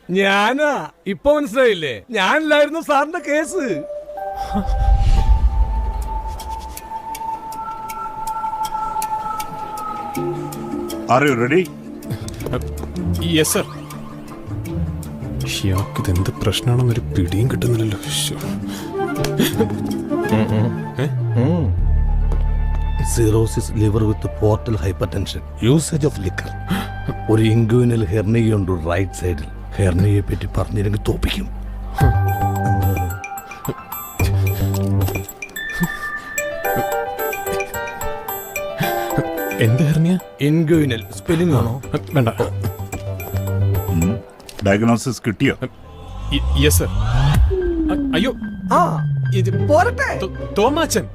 ഞാനാ, ഇപ്പൊ മനസ്സിലായില്ലേ? ഞാനില്ലായിരുന്നു സാറിന്റെ case. Are you ready? Yes sir. ഇയാൾക്ക് ഇതെന്ത് പ്രശ്നമാണെന്നൊരു പിടിയും കിട്ടുന്നില്ലല്ലോ. Cirrhosis liver with portal hypertension, usage of liquor, ഒരു ഇൻഗ്വിനൽ ഹെർണിയുണ്ട് റൈറ്റ് സൈഡിൽ. ഹെർണിയെ പറ്റി പറഞ്ഞില്ലെങ്കിൽ തോപ്പിക്കും. എന്ത് ഹെർണിയ? ഇൻഗ്വിനൽ സ്പെല്ലിംഗ് ആണോ? വേണ്ട. ഡയഗ്നോസിസ് കിട്ടിയോ? Yes sir. അയ്യോ, പോരട്ടെ. തോമാച്ചൻ